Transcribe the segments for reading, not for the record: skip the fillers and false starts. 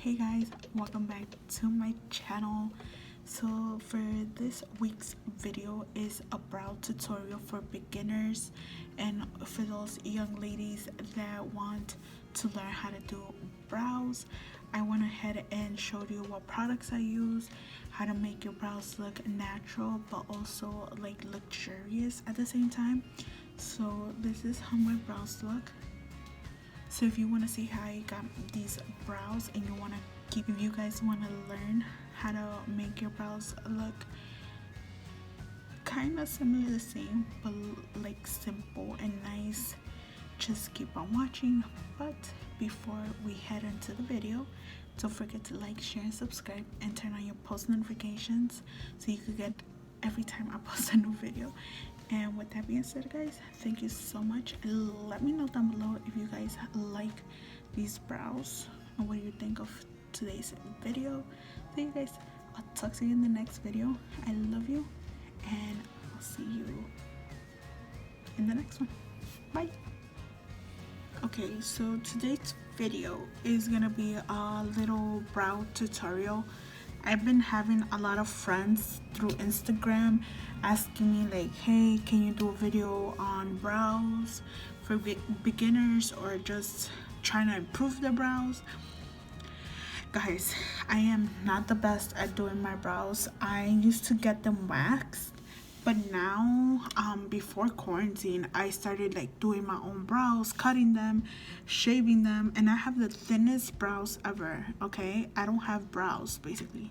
Hey guys, welcome back to my channel. So for this week's video is a brow tutorial for beginners and for those young ladies that want to learn how to do brows. I went ahead and showed you what products I use, how to make your brows look natural but also like luxurious at the same time. So this is how my brows look. So if you want to see how I got these brows and if you guys want to learn how to make your brows look kind of similar the same but like simple and nice, just keep on watching. But before we head into the video, don't forget to like, share, and subscribe, and turn on your post notifications so you could get every time I post a new video. And with that being said, guys, thank you so much. Let me know down below if you guys like these brows and what you think of today's video. So you guys, I'll talk to you in the next video. I love you, and I'll see you in the next one. Bye. Okay, so today's video is gonna be a little brow tutorial. I've been having a lot of friends through Instagram asking me like, hey, can you do a video on brows for beginners or just trying to improve their brows? Guys, I am not the best at doing my brows. I used to get them waxed, but now before quarantine I started like doing my own brows, cutting them, shaving them, and I have the thinnest brows ever. Okay, I don't have brows basically,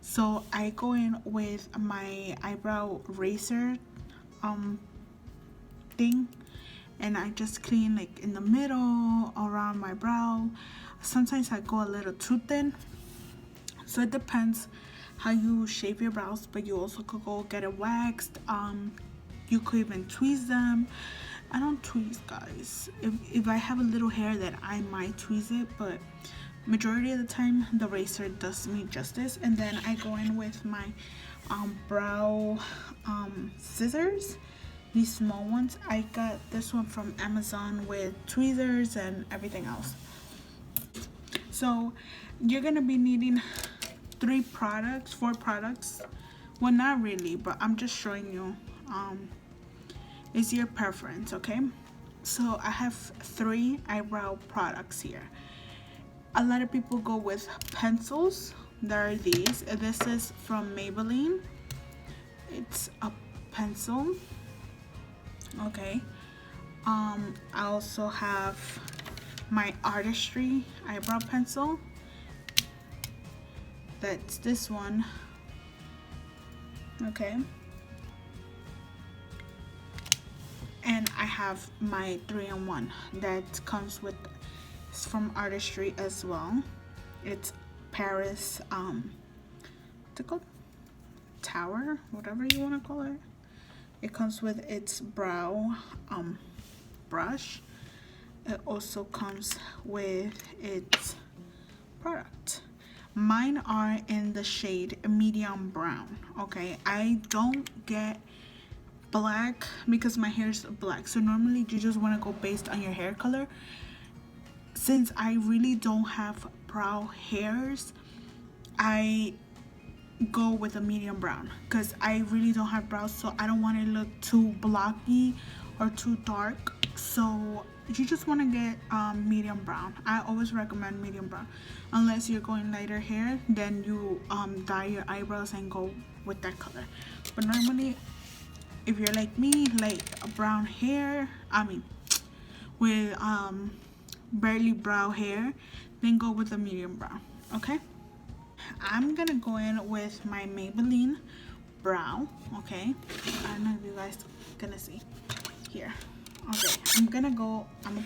so I go in with my eyebrow razor thing, and I just clean like in the middle around my brow. Sometimes I go a little too thin, so it depends how you shape your brows, but you also could go get it waxed. You could even tweeze them. I don't tweeze, guys. If I have a little hair, that I might tweeze it, but majority of the time the razor does me justice. And then I go in with my brow scissors, these small ones. I got this one from Amazon with tweezers and everything else. So you're gonna be needing 4 products. Well, not really, but I'm just showing you. It's your preference, okay? So I have 3 eyebrow products here. A lot of people go with pencils. There are these. This is from Maybelline. It's a pencil. Okay. I also have my Artistry eyebrow pencil. That's this one. Okay. And I have my 3-in-1 that comes with, it's from Artistry as well. It's Paris what's it called? Tower, whatever you want to call it. It comes with its brow brush. It also comes with its product. Mine are in the shade medium brown. Okay, I don't get black because my hair is black, so normally you just want to go based on your hair color. Since I really don't have brow hairs, I go with a medium brown because I really don't have brows, so I don't want it to look too blocky or too dark. So you just want to get medium brown. I always recommend medium brown. Unless you're going lighter hair, then you dye your eyebrows and go with that color. But normally, if you're like me, like a brown hair, with barely brown hair, then go with a medium brown. Okay, I'm gonna go in with my Maybelline brow. Okay, I don't know if you guys gonna see here. Okay, I'm gonna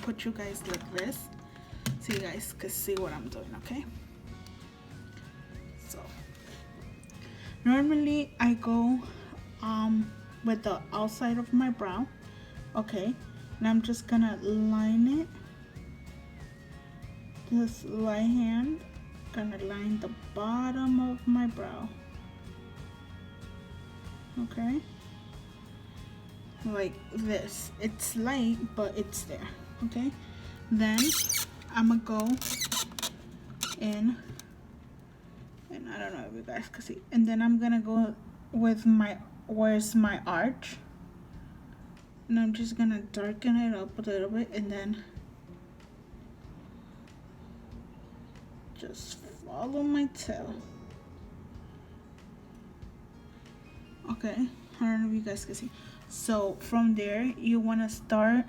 put you guys like this so you guys can see what I'm doing. Okay, so normally I go with the outside of my brow. Okay, and I'm just gonna line it. This right hand, gonna line the bottom of my brow. Okay, like this. It's light, but it's there. Okay, then I'm gonna go in and I don't know if you guys can see. And then I'm gonna go with where's my arch, and I'm just gonna darken it up a little bit, and then just follow my tail. Okay, I don't know if you guys can see. So from there you want to start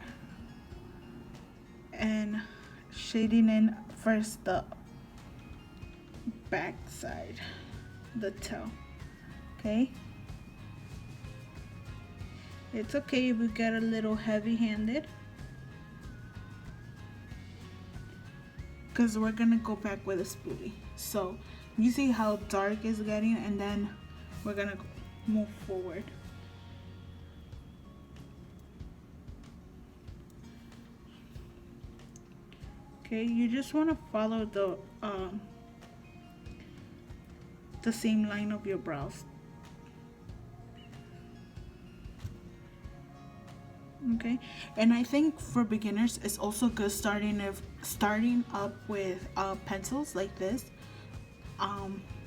and shading in first the back side, the tail. Okay, it's okay if you get a little heavy-handed, because we're gonna go back with a spoolie. So you see how dark it's getting, and then we're gonna move forward. Okay, you just want to follow the same line of your brows. Okay, and I think for beginners it's also good starting up with pencils like this,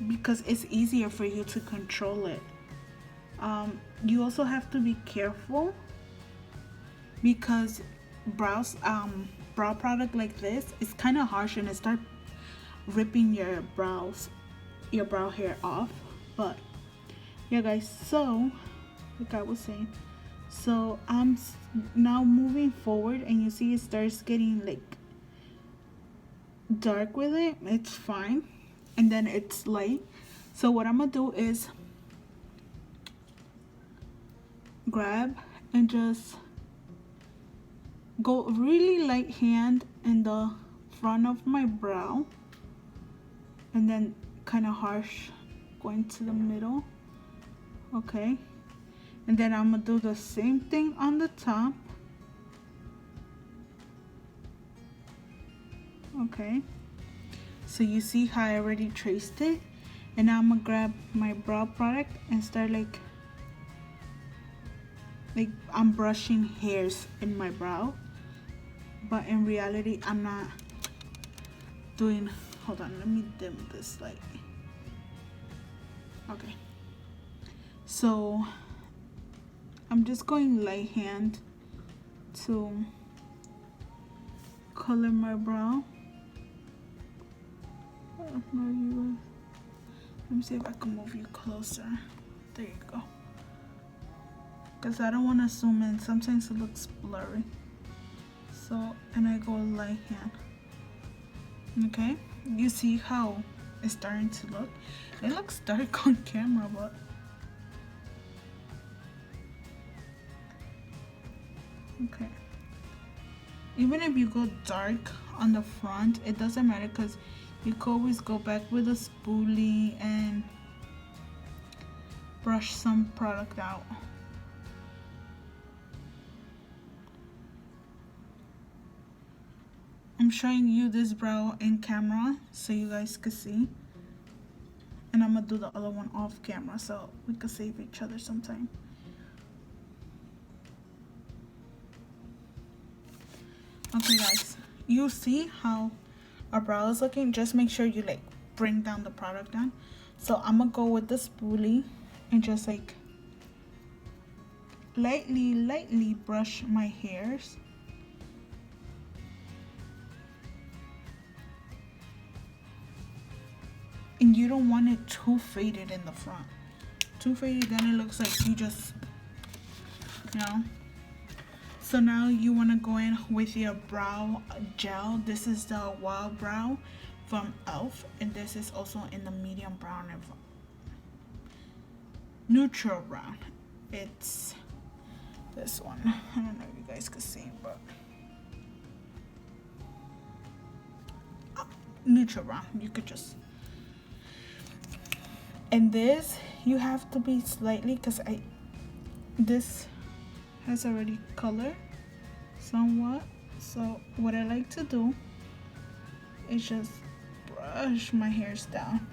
because it's easier for you to control it. You also have to be careful, because brow product like this is kind of harsh, and it starts ripping your brow hair off. But yeah guys, so like I was saying, so I'm now moving forward, and you see it starts getting like dark with it. It's fine, and then it's light. So what I'm gonna do is grab and just go really light hand in the front of my brow, and then kind of harsh going to the middle. Okay, and then I'm gonna do the same thing on the top. Okay, so you see how I already traced it, and now I'm gonna grab my brow product and start like I'm brushing hairs in my brow, but in reality I'm not doing. Hold on, let me dim this light. Okay, so I'm just going light hand to color my brow. Let me see if I can move you closer. There you go. Because I don't want to zoom in. Sometimes it looks blurry. So, and I go light hand. Okay, you see how it's starting to look? It looks dark on camera, but okay. Even if you go dark on the front, it doesn't matter, because you can always go back with a spoolie and brush some product out. I'm showing you this brow in camera so you guys can see, and I'm gonna do the other one off camera so we can save each other some time. Okay guys, you see how our brow is looking? Just make sure you like bring down the product down. So I'm gonna go with the spoolie and just like lightly brush my hairs. And you don't want it too faded in the front. Too faded, then it looks like you just, you know. So now you want to go in with your brow gel. This is the Wild Brow from e.l.f. and this is also in the medium brown and neutral brown. It's this one. I don't know if you guys can see, but neutral brown. You could just, and this you have to be slightly, because this has already color somewhat. So what I like to do is just brush my hairs down,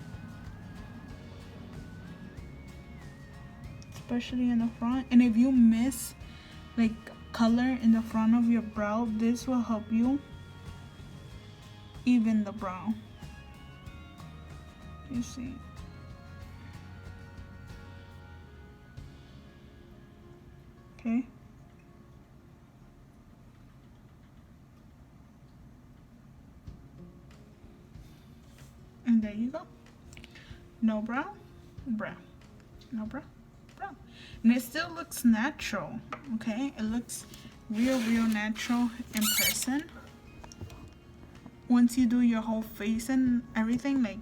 especially in the front. And if you miss like color in the front of your brow, this will help you even the brow. You see, Okay. And there you go. No brow, brow. No brow, brow. And it still looks natural, okay? It looks real natural in person. Once you do your whole face and everything, like,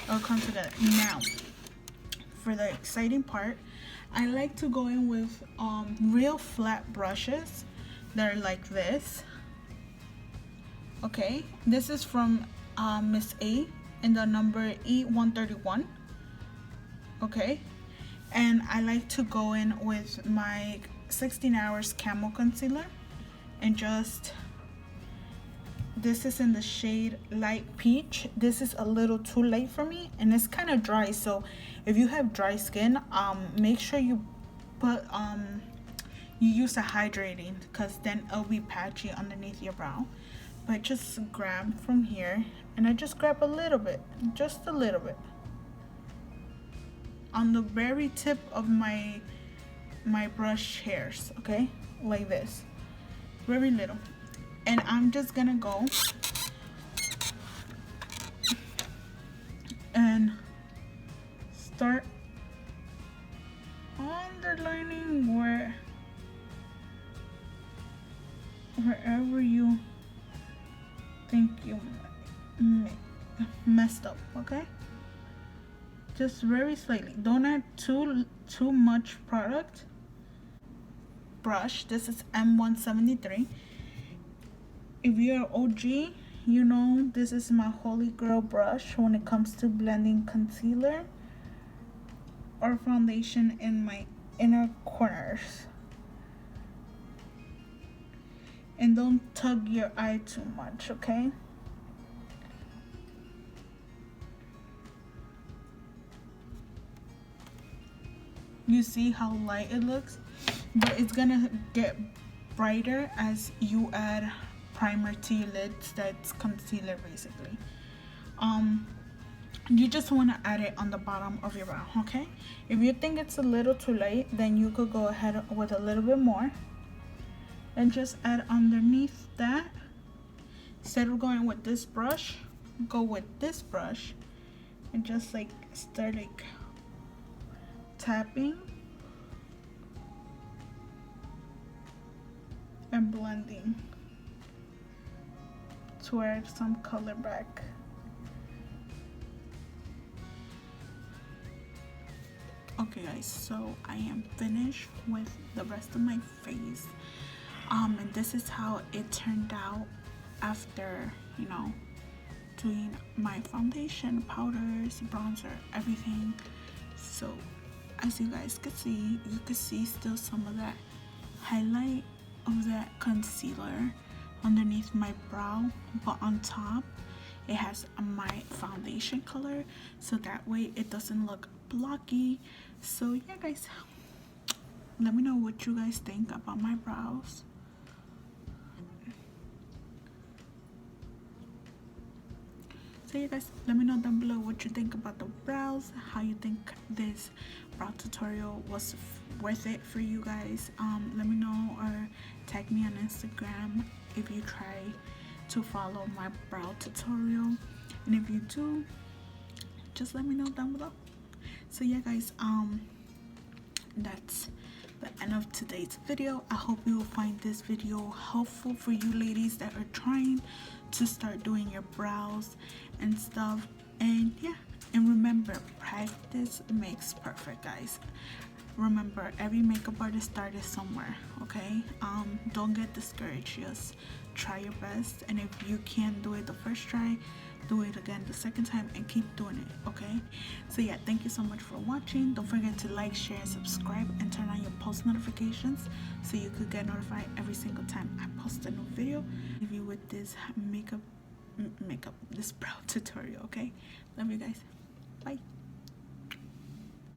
it'll come together. Now, for the exciting part, I like to go in with real flat brushes that are like this. Okay, this is from Miss A in the number E131. Okay, and I like to go in with my 16 hours camo concealer and just, this is in the shade light peach. This is a little too light for me and it's kind of dry, so if you have dry skin, make sure you put you use a hydrating, because then it'll be patchy underneath your brow. But just grab from here, and I just grab a little bit, just a little bit on the very tip of my brush hairs, okay, like this, very little. And I'm just gonna go and start underlining wherever you think you messed up, okay? Just very slightly. Don't add too much product. Brush, this is M173. If you're OG, you know this is my holy grail brush when it comes to blending concealer or foundation in my inner corners. And don't tug your eye too much, okay? You see how light it looks? But it's gonna get brighter as you add primer to your lids. That's concealer basically. You just want to add it on the bottom of your brow, okay? If you think it's a little too light, then you could go ahead with a little bit more and just add underneath that. Instead of going with this brush, go with this brush and just like start like tapping and blending to add some color back. Okay guys, so I am finished with the rest of my face, and this is how it turned out after, you know, doing my foundation, powders, bronzer, everything. So as you guys can see, you can see still some of that highlight of that concealer underneath my brow, but on top it has my foundation color, so that way it doesn't look blocky. So yeah guys, let me know what you guys think about my brows. So you guys, let me know down below what you think about the brows, how you think this brow tutorial was worth it for you guys. Let me know or tag me on Instagram if you try to follow my brow tutorial, and if you do, just let me know down below. So yeah guys, that's the end of today's video. I hope you will find this video helpful for you ladies that are trying to start doing your brows and stuff. And yeah, and remember, practice makes perfect guys. Remember, every makeup artist started somewhere, okay? Don't get discouraged, just try your best, and if you can't do it the first try, do it again the second time and keep doing it, okay? So yeah, thank you so much for watching. Don't forget to like, share, and subscribe, and turn on your post notifications so you could get notified every single time I post a new video. Leave you with this makeup this brow tutorial, okay? Love you guys. Bye.